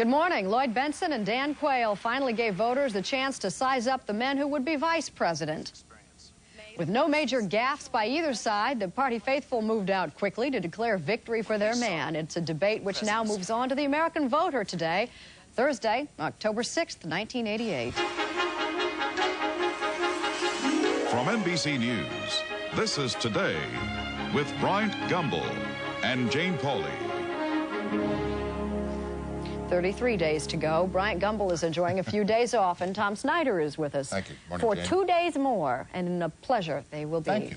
Good morning. Lloyd Bentsen and Bentsen-Quayle finally gave voters a chance to size up the men who would be vice president. With no major gaffes by either side, the party faithful moved out quickly to declare victory for their man. It's a debate which now moves on to the American voter today, Thursday, October 6th, 1988. From NBC News, this is Today with Bryant Gumbel and Jane Pauley. 33 days to go. Bryant Gumbel is enjoying a few days off, and Tom Snyder is with us. Thank you. Morning, for Jane. 2 days more, and a pleasure they will be. Thank you.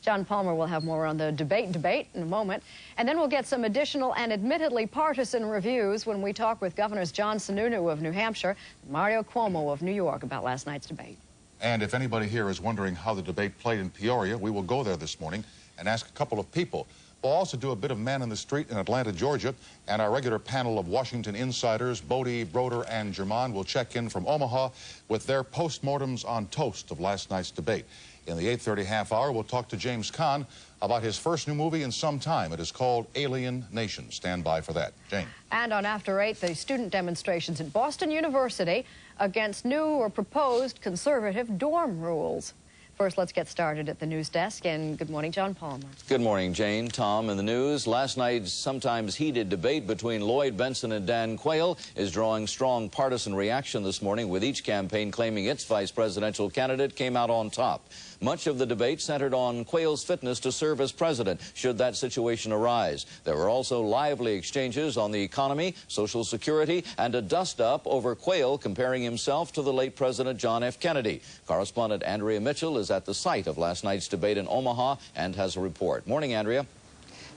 John Palmer will have more on the debate in a moment, and then we'll get some additional and admittedly partisan reviews when we talk with Governors John Sununu of New Hampshire and Mario Cuomo of New York about last night's debate. And if anybody here is wondering how the debate played in Peoria, we will go there this morning and ask a couple of people. We'll also do a bit of man in the street in Atlanta, Georgia, and our regular panel of Washington insiders, Bodie, Broder, and German, will check in from Omaha with their postmortems on toast of last night's debate. In the 8:30 half hour, we'll talk to James Caan about his first new movie in some time. It is called Alien Nation. Stand by for that. Jane. And on After 8, the student demonstrations at Boston University against new or proposed conservative dorm rules. First, let's get started at the news desk, and good morning, John Palmer. Good morning, Jane. Tom, in the news, last night's sometimes heated debate between Lloyd Bentsen and Bentsen-Quayle is drawing strong partisan reaction this morning, with each campaign claiming its vice presidential candidate came out on top. Much of the debate centered on Quayle's fitness to serve as president, should that situation arise. There were also lively exchanges on the economy, Social Security, and a dust-up over Quayle comparing himself to the late President John F. Kennedy. Correspondent Andrea Mitchell is at the site of last night's debate in Omaha and has a report. Morning, Andrea.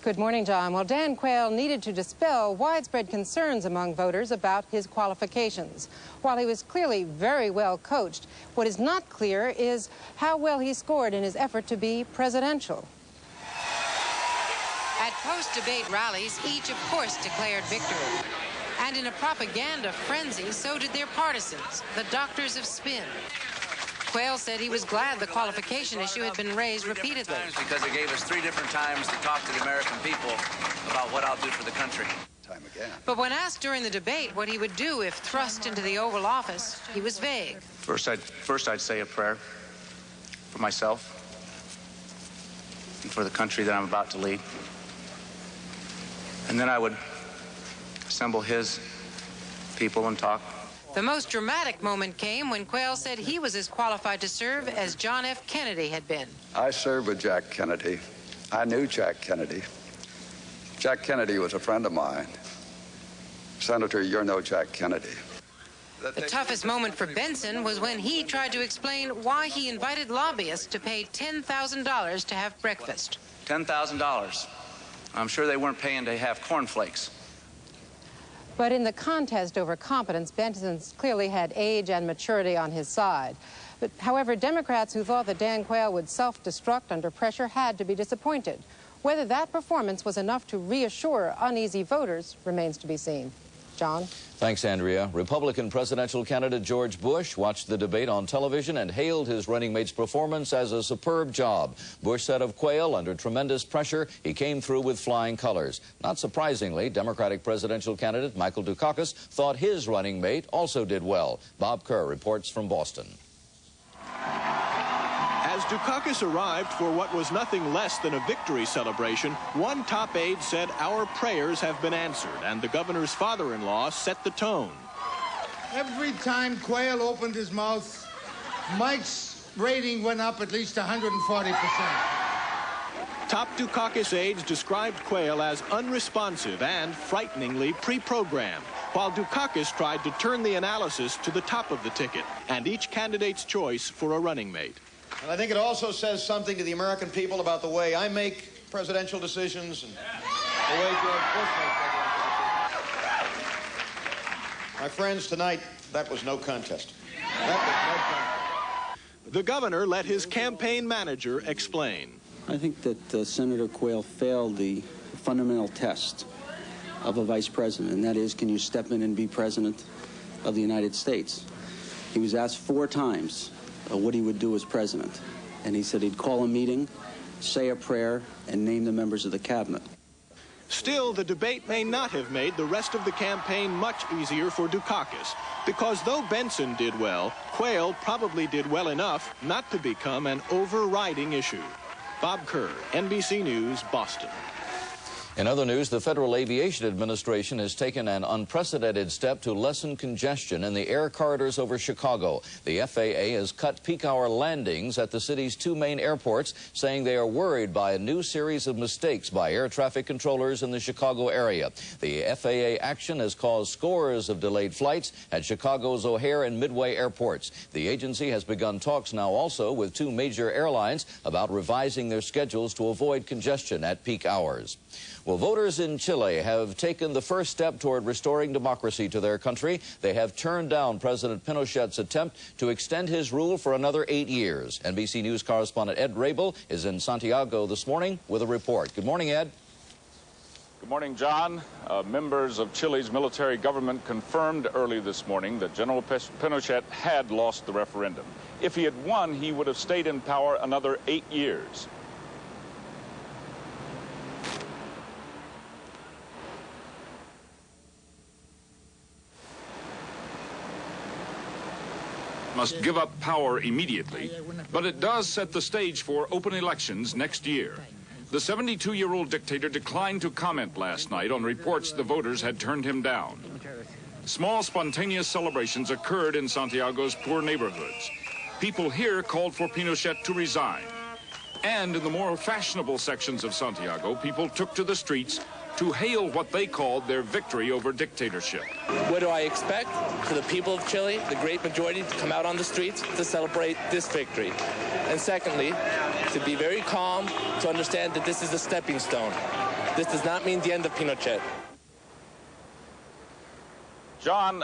Good morning, John. Well, Bentsen-Quayle needed to dispel widespread concerns among voters about his qualifications. While he was clearly very well coached, what is not clear is how well he scored in his effort to be presidential. At post-debate rallies, each, of course, declared victory. And in a propaganda frenzy, so did their partisans, the doctors of spin. Quayle said he was glad the qualification issue had been raised repeatedly. Because it gave us 3 different times to talk to the American people about what I'll do for the country. But when asked during the debate what he would do if thrust into the Oval Office, he was vague. First I'd say a prayer for myself and for the country that I'm about to lead. And then I would assemble his people and talk. The most dramatic moment came when Quayle said he was as qualified to serve as John F. Kennedy had been. I served with Jack Kennedy. I knew Jack Kennedy. Jack Kennedy was a friend of mine. Senator, you're no Jack Kennedy. The toughest moment for Bentsen was when he tried to explain why he invited lobbyists to pay $10,000 to have breakfast. $10,000. I'm sure they weren't paying to have cornflakes. But in the contest over competence, Bentsen clearly had age and maturity on his side. But, however, Democrats who thought that Bentsen-Quayle would self-destruct under pressure had to be disappointed. Whether that performance was enough to reassure uneasy voters remains to be seen. John? Thanks, Andrea. Republican presidential candidate George Bush watched the debate on television and hailed his running mate's performance as a superb job. Bush said of Quayle, under tremendous pressure, he came through with flying colors. Not surprisingly, Democratic presidential candidate Michael Dukakis thought his running mate also did well. Bob Kerr reports from Boston. As Dukakis arrived for what was nothing less than a victory celebration, one top aide said, "Our prayers have been answered," and the governor's father-in-law set the tone. Every time Quayle opened his mouth, Mike's rating went up at least 140%. Top Dukakis aides described Quayle as unresponsive and frighteningly pre-programmed, while Dukakis tried to turn the analysis to the top of the ticket and each candidate's choice for a running mate. And I think it also says something to the American people about the way I make presidential decisions and the way George Bush makes presidential decisions. My friends, tonight, that was no contest. That was no contest. The governor let his campaign manager explain. I think that Senator Quayle failed the fundamental test of a vice president, and that is, can you step in and be president of the United States? He was asked 4 times what he would do as president, and he said he'd call a meeting, say a prayer, and name the members of the cabinet. Still, the debate may not have made the rest of the campaign much easier for Dukakis, because though Bentsen did well, Quayle probably did well enough not to become an overriding issue. Bob Kerr, NBC News, Boston. In other news, the Federal Aviation Administration has taken an unprecedented step to lessen congestion in the air corridors over Chicago. The FAA has cut peak hour landings at the city's two main airports, saying they are worried by a new series of mistakes by air traffic controllers in the Chicago area. The FAA action has caused scores of delayed flights at Chicago's O'Hare and Midway airports. The agency has begun talks now also with two major airlines about revising their schedules to avoid congestion at peak hours. Well, voters in Chile have taken the first step toward restoring democracy to their country. They have turned down President Pinochet's attempt to extend his rule for another 8 years. NBC News correspondent Ed Rabel is in Santiago this morning with a report. Good morning, Ed. Good morning, John. Members of Chile's military government confirmed early this morning that General Pinochet had lost the referendum. If he had won, he would have stayed in power another 8 years. Must give up power immediately, but it does set the stage for open elections next year. The 72-year-old dictator declined to comment last night on reports the voters had turned him down. Small, spontaneous celebrations occurred in Santiago's poor neighborhoods. People here called for Pinochet to resign. And in the more fashionable sections of Santiago, people took to the streets to hail what they called their victory over dictatorship. What do I expect? For the people of Chile, the great majority, to come out on the streets to celebrate this victory. And secondly, to be very calm, to understand that this is a stepping stone. This does not mean the end of Pinochet. John,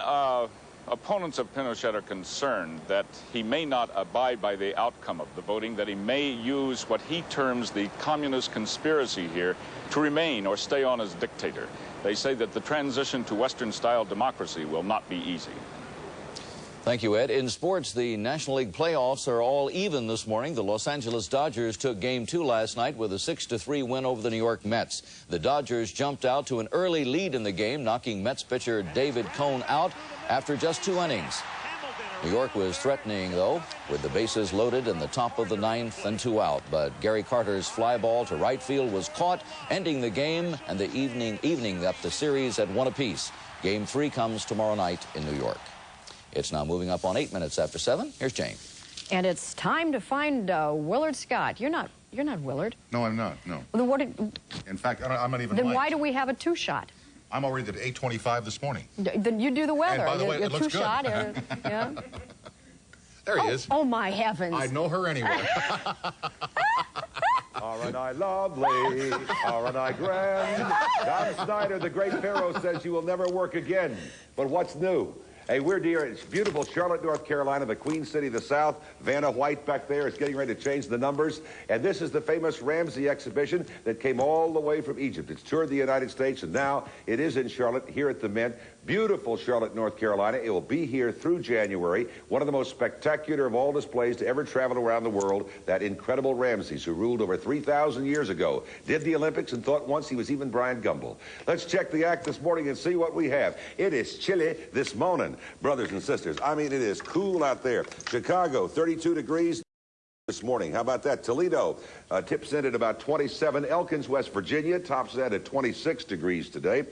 opponents of Pinochet are concerned that he may not abide by the outcome of the voting, that he may use what he terms the communist conspiracy here to remain or stay on as dictator. They say that the transition to Western-style democracy will not be easy. Thank you, Ed. In sports, the National League playoffs are all even this morning. The Los Angeles Dodgers took Game 2 last night with a 6-3 win over the New York Mets. The Dodgers jumped out to an early lead in the game, knocking Mets pitcher David Cone out after just 2 innings. New York was threatening, though, with the bases loaded in the top of the 9th and 2 out. But Gary Carter's fly ball to right field was caught, ending the game and the evening up the series at 1 apiece. Game 3 comes tomorrow night in New York. It's now moving up on 8 minutes after 7. Here's Jane. And it's time to find Willard Scott. You're not Willard. No, I'm not, no. Well, in fact, I'm not even Then mic'd. why do we have a 2-shot? I'm already at 8:25 this morning. Then you do the weather. And by the way, it looks good. Two-shot, yeah. There he is. Oh, my heavens. I know her anywhere. Aren't I lovely? Aren't I grand? Don Snyder, the great pharaoh, says you will never work again. But what's new? Hey, we're near, it's beautiful Charlotte, North Carolina, the Queen City of the South. Vanna White back there is getting ready to change the numbers. And this is the famous Ramsey exhibition that came all the way from Egypt. It's toured the United States, and now it is in Charlotte, here at the Mint. Beautiful Charlotte, North Carolina. It will be here through January. One of the most spectacular of all displays to ever travel around the world. That incredible Ramses, who ruled over 3,000 years ago, did the Olympics and thought once he was even Brian Gumbel. Let's check the act this morning and see what we have. It is chilly this morning, brothers and sisters. I mean, it is cool out there. Chicago, 32 degrees. This morning. How about that? Toledo tips in at about 27. Elkins, West Virginia, tops that at 26 degrees today.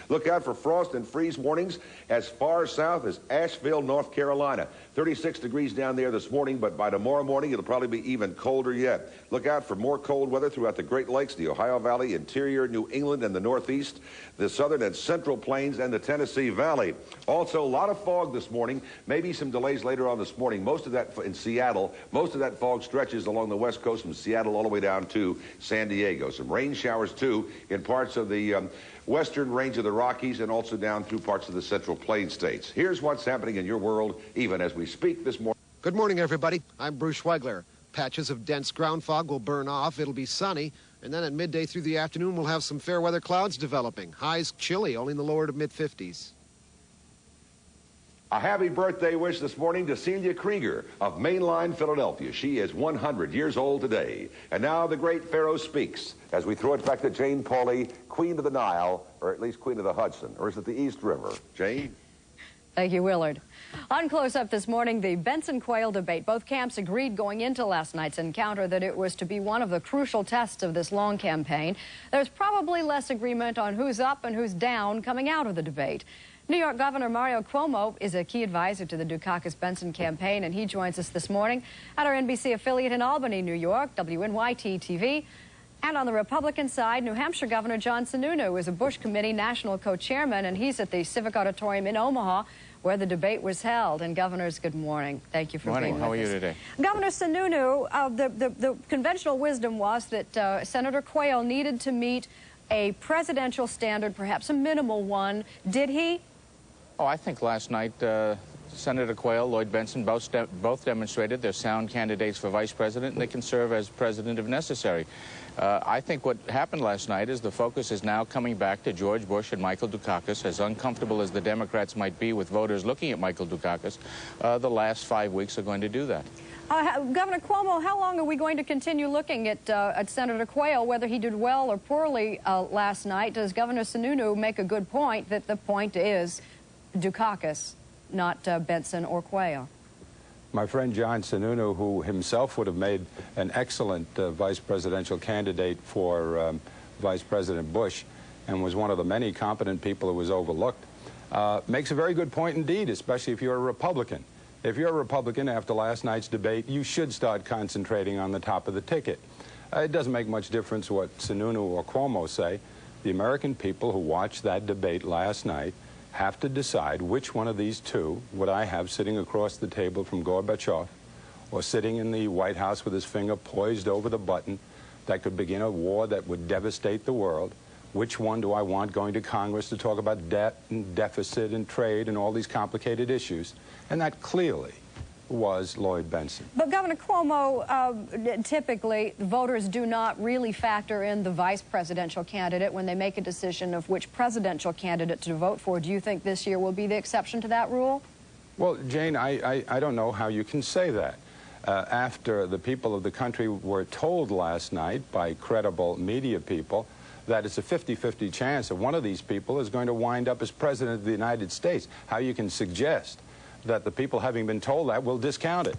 Look out for frost and freeze warnings as far south as Asheville, North Carolina. 36 degrees down there this morning, but by tomorrow morning, it'll probably be even colder yet. Look out for more cold weather throughout the Great Lakes, the Ohio Valley, interior New England and the Northeast, the southern and central plains, and the Tennessee Valley. Also, a lot of fog this morning, maybe some delays later on this morning. Most of that in Seattle, most of that fog stretches along the west coast from Seattle all the way down to San Diego. Some rain showers, too, in parts of the western range of the Rockies and also down through parts of the central plain states. Here's what's happening in your world, even as we speak this morning. Good morning, everybody. I'm Bruce Schweigler. Patches of dense ground fog will burn off. It'll be sunny. And then at midday through the afternoon, we'll have some fair weather clouds developing. Highs chilly, only in the lower to mid-50s. A happy birthday wish this morning to Celia Krieger of Mainline, Philadelphia. She is 100 years old today. And now the great pharaoh speaks as we throw it back to Jane Pauley, Queen of the Nile, or at least Queen of the Hudson. Or is it the East River? Jane? Thank you, Willard. On Close Up this morning, the Bentsen-Quayle debate. Both camps agreed going into last night's encounter that it was to be one of the crucial tests of this long campaign. There's probably less agreement on who's up and who's down coming out of the debate. New York Governor Mario Cuomo is a key advisor to the Dukakis-Benson campaign, and he joins us this morning at our NBC affiliate in Albany, New York, WNYT-TV. And on the Republican side, New Hampshire Governor John Sununu is a Bush Committee national co-chairman, and he's at the Civic Auditorium in Omaha, where the debate was held. And governors, good morning. Thank you for being with us. How are you today? Governor Sununu, the conventional wisdom was that Senator Quayle needed to meet a presidential standard, perhaps a minimal one. Did he? Oh, I think last night Senator Quayle, Lloyd Bentsen both demonstrated they're sound candidates for vice president, and they can serve as president if necessary. I think what happened last night is the focus is now coming back to George Bush and Michael Dukakis. As uncomfortable as the Democrats might be with voters looking at Michael Dukakis, the last 5 weeks are going to do that. Governor Cuomo, how long are we going to continue looking at Senator Quayle, whether he did well or poorly last night? Does Governor Sununu make a good point that the point is Dukakis, not Bentsen or Quayle? My friend John Sununu, who himself would have made an excellent vice presidential candidate for Vice President Bush and was one of the many competent people who was overlooked, makes a very good point indeed, especially if you're a Republican. If you're a Republican after last night's debate, you should start concentrating on the top of the ticket. It doesn't make much difference what Sununu or Cuomo say. The American people who watched that debate last night have to decide which one of these two would I have sitting across the table from Gorbachev or sitting in the White House with his finger poised over the button that could begin a war that would devastate the world. Which one do I want going to Congress to talk about debt and deficit and trade and all these complicated issues? And that clearly was Lloyd Bentsen. But Governor Cuomo, typically voters do not really factor in the vice presidential candidate when they make a decision of which presidential candidate to vote for. Do you think this year will be the exception to that rule? Well, Jane, I don't know how you can say that. After the people of the country were told last night by credible media people that it's a 50-50 chance that one of these people is going to wind up as president of the United States, how you can suggest that the people, having been told that, will discount it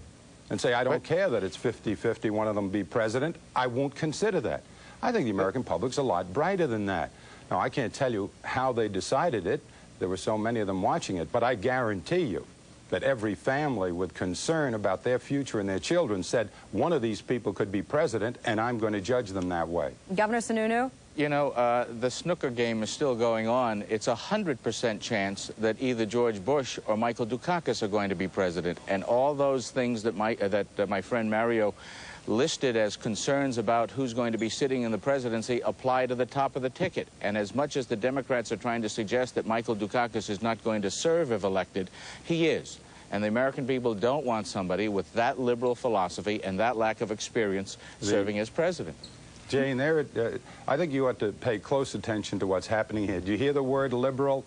and say, I don't care that it's 50-50 one of them be president. I won't consider that. I think the American public's a lot brighter than that. Now, I can't tell you how they decided it. There were so many of them watching it. But I guarantee you that every family with concern about their future and their children said, one of these people could be president, and I'm going to judge them that way. Governor Sununu? You know, the snooker game is still going on. It's a 100% chance that either George Bush or Michael Dukakis are going to be president. And all those things that my friend Mario listed as concerns about who's going to be sitting in the presidency apply to the top of the ticket. And as much as the Democrats are trying to suggest that Michael Dukakis is not going to serve if elected, he is. And the American people don't want somebody with that liberal philosophy and that lack of experience serving as president. Jane, I think you ought to pay close attention to what's happening here. Do you hear the word liberal?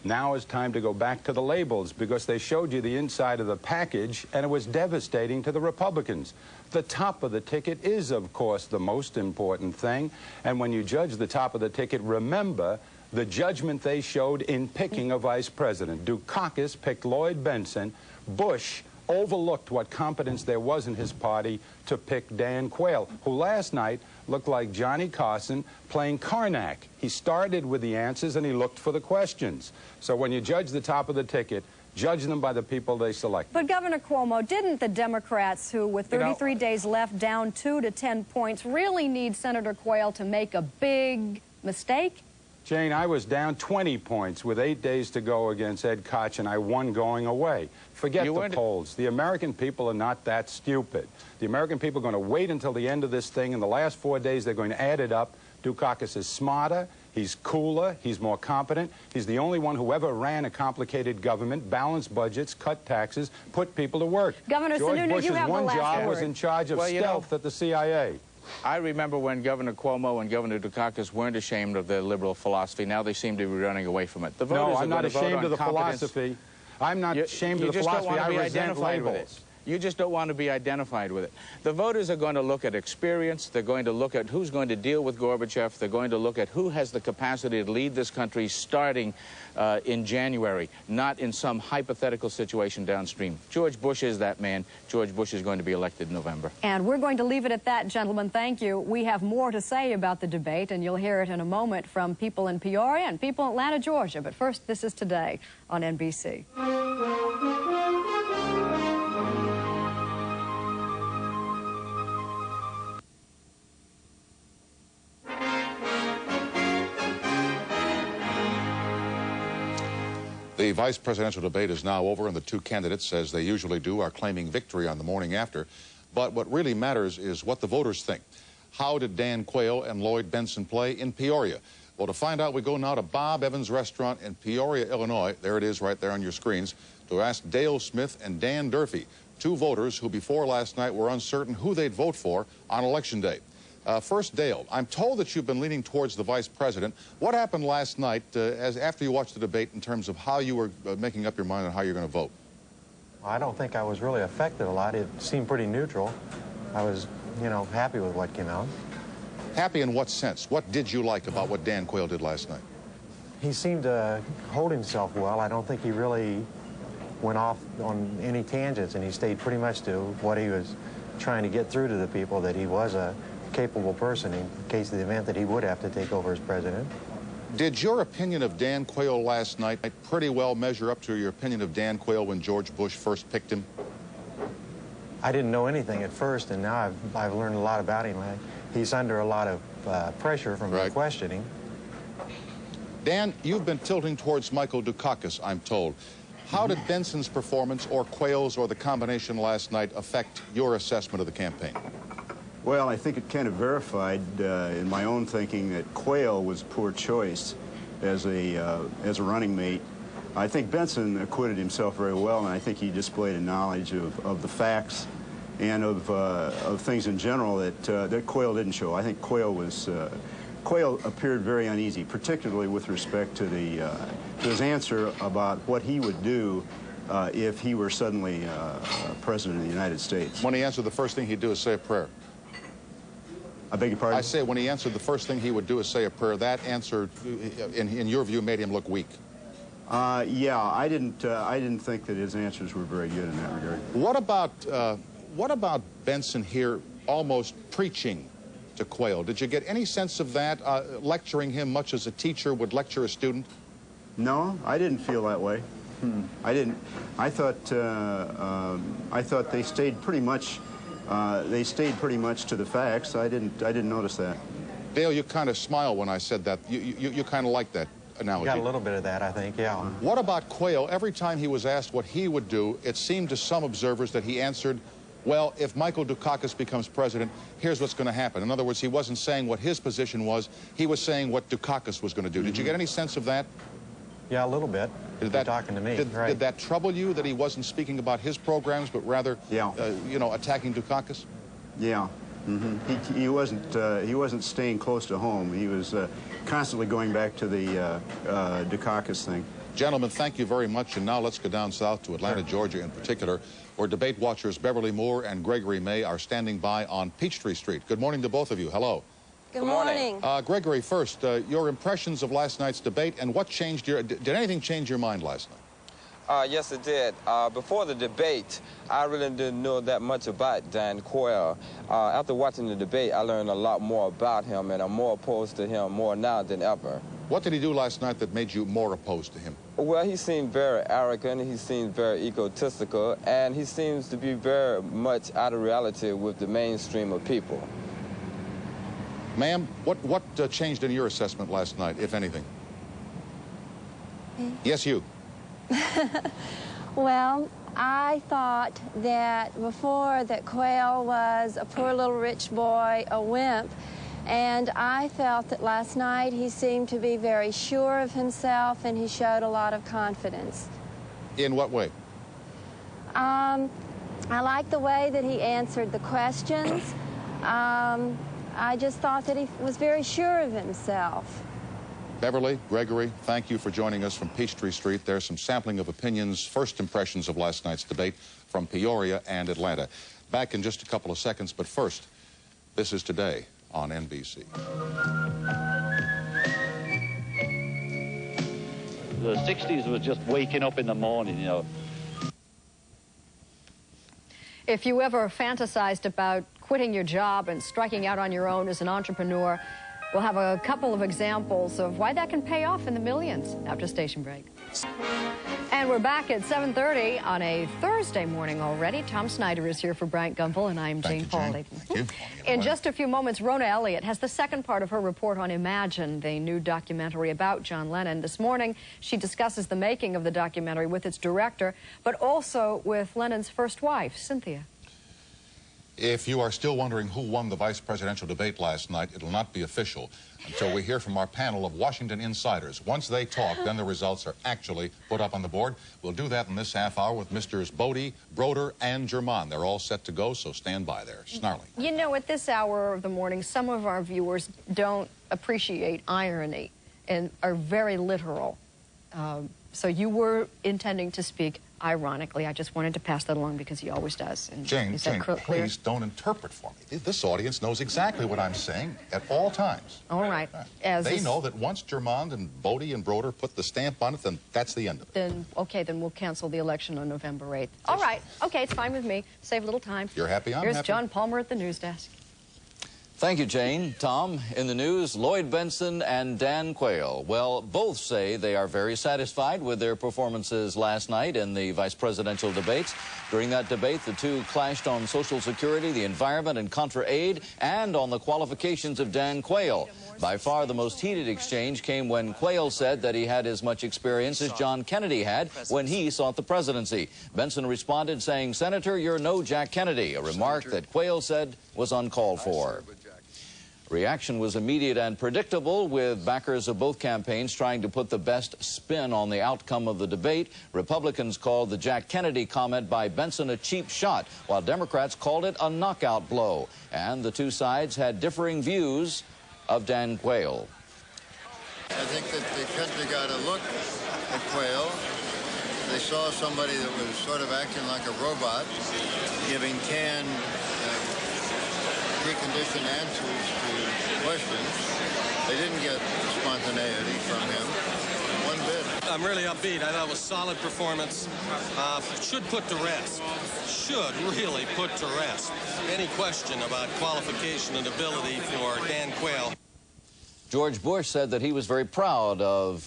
Now it's time to go back to the labels, because they showed you the inside of the package, and it was devastating to the Republicans. The top of the ticket is, of course, the most important thing. And when you judge the top of the ticket, remember the judgment they showed in picking a vice president. Dukakis picked Lloyd Bentsen. Bush overlooked what competence there was in his party to pick Dan Quayle, who last night looked like Johnny Carson playing Karnak. He started with the answers and he looked for the questions. So when you judge the top of the ticket, judge them by the people they select. But Governor Cuomo, didn't the Democrats, who with 33 days left down 2 to 10 points, really need Senator Quayle to make a big mistake? Jane, I was down 20 points with 8 days to go against Ed Koch, and I won going away. Forget the polls. The American people are not that stupid. The American people are going to wait until the end of this thing. In the last 4 days, they're going to add it up. Dukakis is smarter. He's cooler. He's more competent. He's the only one who ever ran a complicated government, balanced budgets, cut taxes, put people to work. Governor Sununu, you have the last word. George Bush's one job was in charge of stealth at the CIA. I remember when Governor Cuomo and Governor Dukakis weren't ashamed of their liberal philosophy. Now they seem to be running away from it. The voters no, I'm not ashamed of the philosophy. I'm not ashamed of the philosophy. I resent labels. You just don't want to be identified with it. The voters are going to look at experience. They're going to look at who's going to deal with Gorbachev. They're going to look at who has the capacity to lead this country starting in January, not in some hypothetical situation downstream. George Bush is that man. George Bush is going to be elected in November. And we're going to leave it at that, gentlemen. Thank you. We have more to say about the debate, and you'll hear it in a moment from people in Peoria and people in Atlanta, Georgia. But first, this is Today on NBC. The vice presidential debate is now over, and the two candidates, as they usually do, are claiming victory on the morning after. But what really matters is what the voters think. How did Dan Quayle and Lloyd Bentsen play in Peoria? Well, to find out, we go now to Bob Evans' restaurant in Peoria, Illinois. There it is right there on your screens, to ask Dale Smith and Dan Durfee, two voters who before last night were uncertain who they'd vote for on Election Day. First, Dale, I'm told that you've been leaning towards the vice president. What happened last night after you watched the debate in terms of how you were making up your mind on how you're going to vote? I don't think I was really affected a lot. It seemed pretty neutral. I was, you know, happy with what came out. Happy in what sense? What did you like about what Dan Quayle did last night? He seemed to hold himself well. I don't think he really went off on any tangents, and he stayed pretty much to what he was trying to get through to the people, that he was a capable person in case of the event that he would have to take over as president. Did your opinion of Dan Quayle last night pretty well measure up to your opinion of Dan Quayle when George Bush first picked him? I didn't know anything at first, and now I've learned a lot about him. He's under a lot of pressure from the questioning. Dan, you've been tilting towards Michael Dukakis, I'm told. How did Bentsen's performance or Quayle's or the combination last night affect your assessment of the campaign? Well, I think it kind of verified in my own thinking that Quayle was a poor choice as a running mate. I think Bentsen acquitted himself very well, and I think he displayed a knowledge of the facts and of things in general that Quayle didn't show. I think Quayle appeared very uneasy, particularly with respect to his answer about what he would do if he were suddenly president of the United States. When he answered, the first thing he'd do is say a prayer. I beg your pardon? I say when he answered, the first thing he would do is say a prayer. That answer, in your view, made him look weak. Yeah, I didn't think that his answers were very good in that regard. What about Bentsen here almost preaching to Quayle? Did you get any sense of that, lecturing him much as a teacher would lecture a student? No, I didn't feel that way. I didn't. I thought they stayed pretty much. They stayed pretty much to the facts. I didn't notice that. Dale, you kind of smile when I said that. You kind of like that analogy. Got a little bit of that, I think, yeah. What about Quayle? Every time he was asked what he would do, it seemed to some observers that he answered, well, if Michael Dukakis becomes president, here's what's going to happen. In other words, he wasn't saying what his position was. He was saying what Dukakis was going to do. Did you get any sense of that? Yeah, a little bit. Talking to me. Did that trouble you, that he wasn't speaking about his programs, but rather, you know, attacking Dukakis? Yeah. He wasn't staying close to home. He was constantly going back to the Dukakis thing. Gentlemen, thank you very much. And now let's go down south to Atlanta, Georgia in particular, where debate watchers Beverly Moore and Gregory Maye are standing by on Peachtree Street. Good morning to both of you. Hello. Good morning. Gregory, first, your impressions of last night's debate and what changed your... Did anything change your mind last night? Yes, it did. Before the debate, I really didn't know that much about Dan Quayle. After watching the debate, I learned a lot more about him, and I'm more opposed to him more now than ever. What did he do last night that made you more opposed to him? Well, he seemed very arrogant, he seemed very egotistical, and he seems to be very much out of reality with the mainstream of people. Ma'am, what changed in your assessment last night, if anything? Yes, you. Well, I thought that before that Quayle was a poor little rich boy, a wimp, and I felt that last night he seemed to be very sure of himself and he showed a lot of confidence. In what way? I liked the way that he answered the questions. I just thought that he was very sure of himself. Beverly, Gregory, thank you for joining us from Peachtree Street. There's some sampling of opinions, first impressions of last night's debate from Peoria and Atlanta. Back in just a couple of seconds, but first, this is Today on NBC. The 60s was just waking up in the morning, you know. If you ever fantasized about quitting your job and striking out on your own as an entrepreneur, we'll have a couple of examples of why that can pay off in the millions after station break. And we're back at 7:30 on a Thursday morning already. Tom Snyder is here for Bryant Gumbel, and I'm Jane Pauley. Thank you. In just a few moments, Rona Elliott has the second part of her report on Imagine, the new documentary about John Lennon. This morning, she discusses the making of the documentary with its director, but also with Lennon's first wife, Cynthia. If you are still wondering who won the vice presidential debate last night, it'll not be official until we hear from our panel of Washington insiders. Once they talk, then the results are actually put up on the board. We'll do that in this half hour with Misters Bodie, Broder, and German. They're all set to go, so stand by there. Snarling. You know, at this hour of the morning, some of our viewers don't appreciate irony and are very literal. So you were intending to speak ironically. I just wanted to pass that along because he always does. And Jane, please don't interpret for me. This audience knows exactly what I'm saying at all times. All right. They know that once Germond and Bodie and Broder put the stamp on it, then that's the end of it. Then, okay, then we'll cancel the election on November 8th. All right. Okay, it's fine with me. Save a little time. You're happy? I'm Here's happy. John Palmer at the news desk. Thank you, Jane. Tom, in the news, Lloyd Bentsen and Dan Quayle. Well, both say they are very satisfied with their performances last night in the vice presidential debates. During that debate, the two clashed on Social Security, the environment, and contra aid, and on the qualifications of Dan Quayle. By far the most heated exchange came when Quayle said that he had as much experience as John Kennedy had when he sought the presidency. Bentsen responded saying, "Senator, you're no Jack Kennedy," a remark that Quayle said was uncalled for. Reaction was immediate and predictable, with backers of both campaigns trying to put the best spin on the outcome of the debate. Republicans called the Jack Kennedy comment by Bentsen a cheap shot, while Democrats called it a knockout blow. And the two sides had differing views of Dan Quayle. I think that the country got a look at Quayle. They saw somebody that was sort of acting like a robot, giving canned, preconditioned answers to questions. They didn't get spontaneity from him one bit. I'm really upbeat. I thought it was a solid performance. Should put to rest. Should really put to rest any question about qualification and ability for Dan Quayle. George Bush said that he was very proud of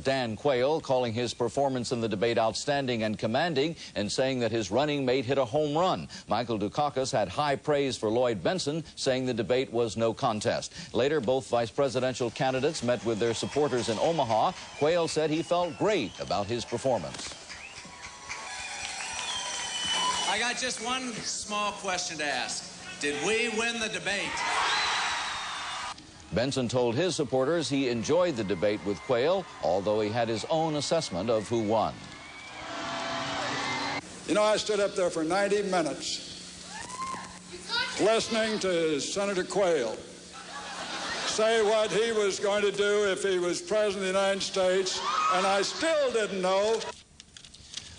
Dan Quayle, calling his performance in the debate outstanding and commanding, and saying that his running mate hit a home run. Michael Dukakis had high praise for Lloyd Bentsen, saying the debate was no contest. Later, both vice presidential candidates met with their supporters in Omaha. Quayle said he felt great about his performance. I got just one small question to ask. Did we win the debate? Bentsen told his supporters he enjoyed the debate with Quayle, although he had his own assessment of who won. You know, I stood up there for 90 minutes listening to Senator Quayle say what he was going to do if he was president of the United States, and I still didn't know.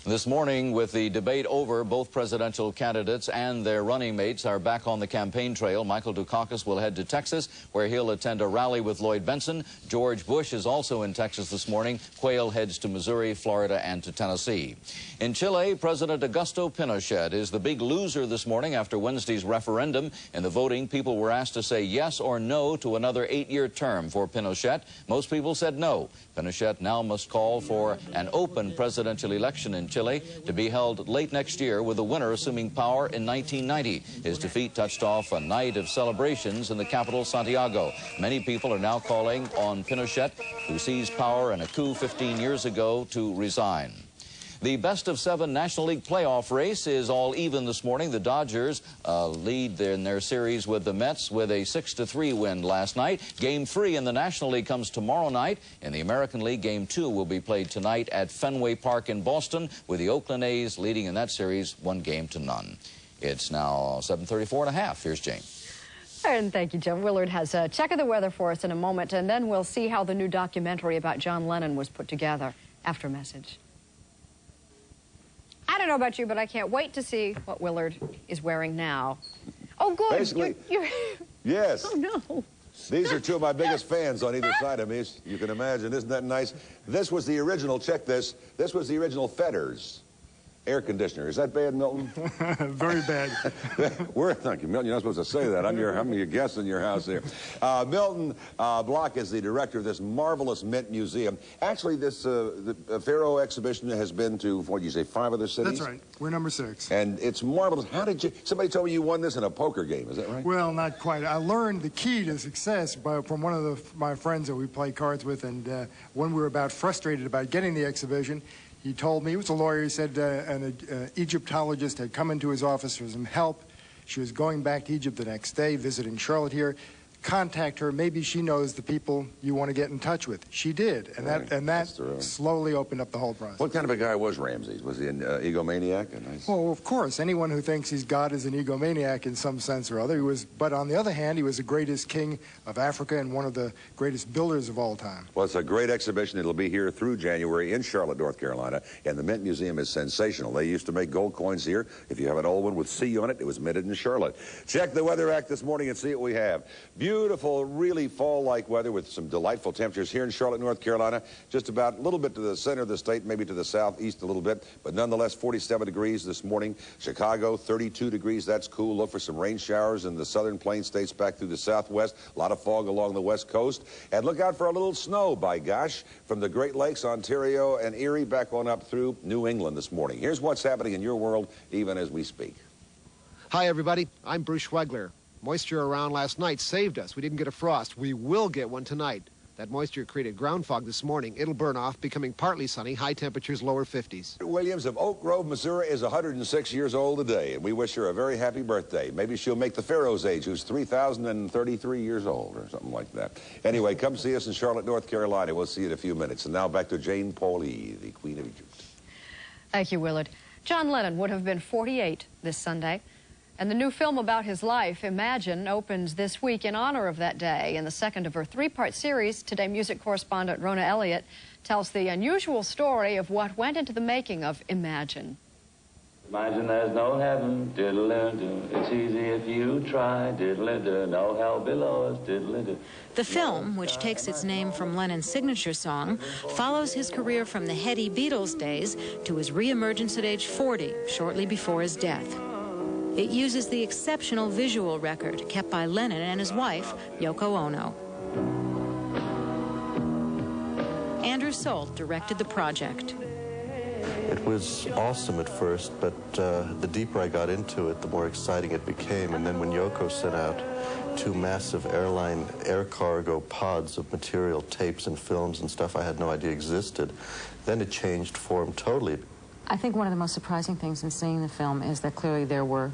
This morning, with the debate over, both presidential candidates and their running mates are back on the campaign trail. Michael Dukakis will head to Texas, where he'll attend a rally with Lloyd Bentsen. George Bush is also in Texas this morning. Quayle heads to Missouri, Florida, and to Tennessee. In Chile, President Augusto Pinochet is the big loser this morning after Wednesday's referendum. In the voting, people were asked to say yes or no to another 8-year term for Pinochet. Most people said no. Pinochet now must call for an open presidential election in Chile to be held late next year, with the winner assuming power in 1990. His defeat touched off a night of celebrations in the capital, Santiago. Many people are now calling on Pinochet, who seized power in a coup 15 years ago, to resign. The best-of-7 National League playoff race is all even this morning. The Dodgers lead in their series with the Mets with a 6-3 win last night. Game 3 in the National League comes tomorrow night. In the American League, Game 2 will be played tonight at Fenway Park in Boston, with the Oakland A's leading in that series 1-0. It's now 7:34 1/2. Here's Jane. And thank you, Jim. Willard has a check of the weather for us in a moment, and then we'll see how the new documentary about John Lennon was put together after a message. I don't know about you, but I can't wait to see what Willard is wearing now. Oh, good. Basically, yes. Oh, no. These are two of my biggest fans on either side of me. You can imagine. Isn't that nice? This was the original, check this. This was the original Fetters air conditioner. Is that bad, Milton? Very bad. Thank you, Milton. You're not supposed to say that. I'm your guest in your house here. Milton Block is the director of this marvelous mint museum. Actually, this the Pharaoh exhibition has been to, what did you say, 5 other cities? That's right. We're number 6. And it's marvelous. How did you, somebody told me you won this in a poker game. Is that right? Well, not quite. I learned the key to success from one of my friends that we play cards with, and when we were about frustrated about getting the exhibition, he told me, he was a lawyer, he said an Egyptologist had come into his office for some help. She was going back to Egypt the next day, visiting Charlotte here. Contact her, maybe she knows the people you want to get in touch with. She did, and that slowly opened up the whole process. What kind of a guy was Ramsey? Was he an egomaniac? Well, of course, anyone who thinks he's God is an egomaniac in some sense or other. But on the other hand, he was the greatest king of Africa and one of the greatest builders of all time. Well, it's a great exhibition. It'll be here through January in Charlotte, North Carolina, and the Mint Museum is sensational. They used to make gold coins here. If you have an old one with C on it, it was minted in Charlotte. Check the Weather Act this morning and see what we have. Beautiful, really fall-like weather with some delightful temperatures here in Charlotte, North Carolina. Just about a little bit to the center of the state, maybe to the southeast a little bit, but nonetheless 47 degrees this morning. Chicago, 32 degrees. That's cool. Look for some rain showers in the southern plain states back through the southwest. A lot of fog along the west coast. And look out for a little snow, by gosh, from the Great Lakes, Ontario, and Erie back on up through New England this morning. Here's what's happening in your world even as we speak. Hi, everybody. I'm Bruce Schwegler. Moisture around last night saved us. We didn't get a frost. We will get one tonight. That moisture created ground fog this morning. It'll burn off, becoming partly sunny, high temperatures, lower 50s. Williams of Oak Grove, Missouri is 106 years old today, and we wish her a very happy birthday. Maybe she'll make the pharaoh's age, who's 3,033 years old, or something like that. Anyway, come see us in Charlotte, North Carolina. We'll see you in a few minutes. And now back to Jane Pauley, the Queen of Egypt. Thank you, Willard. John Lennon would have been 48 this Sunday. And the new film about his life, Imagine, opens this week in honor of that day. In the second of her 3-part series, Today music correspondent Rona Elliott tells the unusual story of what went into the making of Imagine. Imagine there's no heaven, diddle-do. It's easy if you try, diddle-do. No hell below us, diddle-do. The film, which takes its name from Lennon's signature song, follows his career from the heady Beatles days to his reemergence at age 40, shortly before his death. It uses the exceptional visual record kept by Lennon and his wife, Yoko Ono. Andrew Solt directed the project. It was awesome at first, but the deeper I got into it, the more exciting it became. And then when Yoko sent out 2 massive airline air cargo pods of material, tapes and films and stuff I had no idea existed, then it changed form totally. I think one of the most surprising things in seeing the film is that clearly there were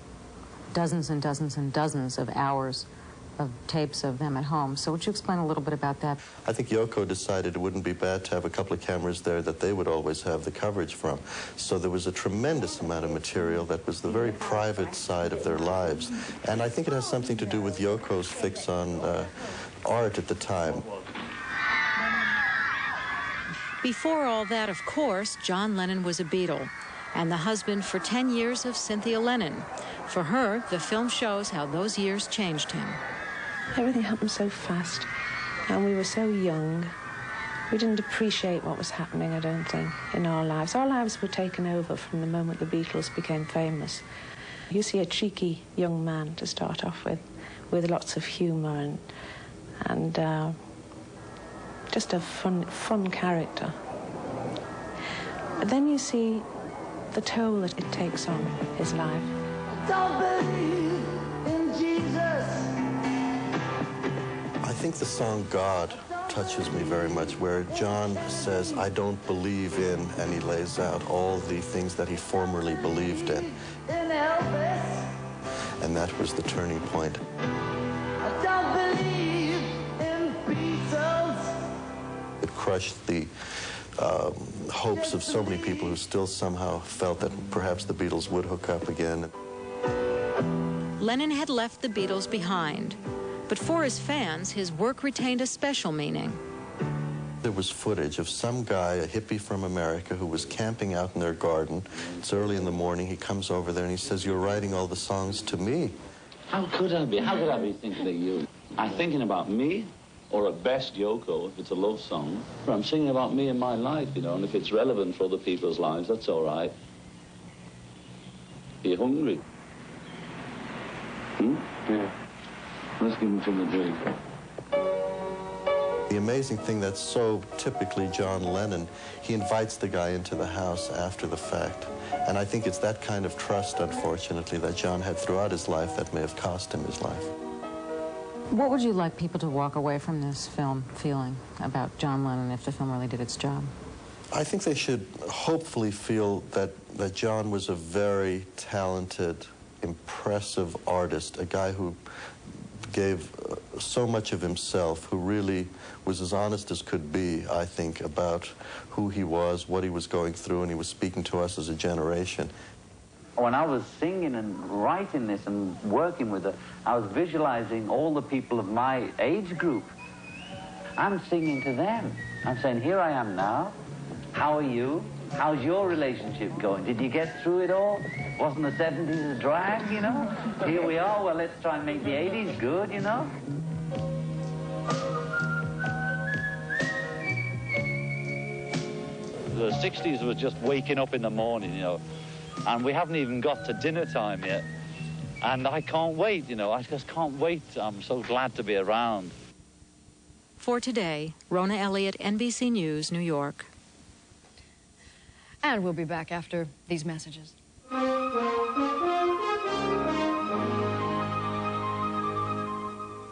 dozens and dozens and dozens of hours of tapes of them at home. So would you explain a little bit about that? I think Yoko decided it wouldn't be bad to have a couple of cameras there that they would always have the coverage from. So there was a tremendous amount of material that was the very private side of their lives. And I think it has something to do with Yoko's fix on art at the time. Before all that, of course, John Lennon was a Beatle and the husband for 10 years of Cynthia Lennon. For her, the film shows how those years changed him. Everything happened so fast, and we were so young. We didn't appreciate what was happening, I don't think, in our lives. Our lives were taken over from the moment the Beatles became famous. You see a cheeky young man to start off with lots of humor and just a fun character. But then you see the toll that it takes on his life. Don't believe in Jesus. I think the song God touches me very much, where John says, I don't believe in, and he lays out all the things that he formerly believed in. And that was the turning point. I don't believe in Beatles. It crushed the hopes of so many people who still somehow felt that perhaps the Beatles would hook up again. Lennon had left the Beatles behind, But for his fans, his work retained a special meaning. There was footage of some guy, a hippie from America, who was camping out in their garden. It's early in the morning. He comes over there and he says, "You're writing all the songs to me." How could I be? How could I be thinking of you? I'm thinking about me, or at best Yoko, if it's a love song. I'm singing about me and my life, you know, and if it's relevant for other people's lives, that's all right. Are you hungry? Yeah. Let's give him something to drink. The amazing thing that's so typically John Lennon, he invites the guy into the house after the fact. And I think it's that kind of trust, unfortunately, that John had throughout his life that may have cost him his life. What would you like people to walk away from this film feeling about John Lennon if the film really did its job? I think they should hopefully feel that John was a very talented, impressive artist, a guy who gave so much of himself, who really was as honest as could be, I think, about who he was, what he was going through, and he was speaking to us as a generation. When I was singing and writing this and working with it, I was visualizing all the people of my age group. I'm singing to them. I'm saying, here I am now. How are you? How's your relationship going? Did you get through it all? Wasn't the 70s a drag, you know? Here we are. Well, let's try and make the 80s good, you know? The 60s was just waking up in the morning, you know, and we haven't even got to dinner time yet. And I can't wait, you know, I just can't wait. I'm so glad to be around. For today, Rona Elliott, NBC News, New York. And we'll be back after these messages.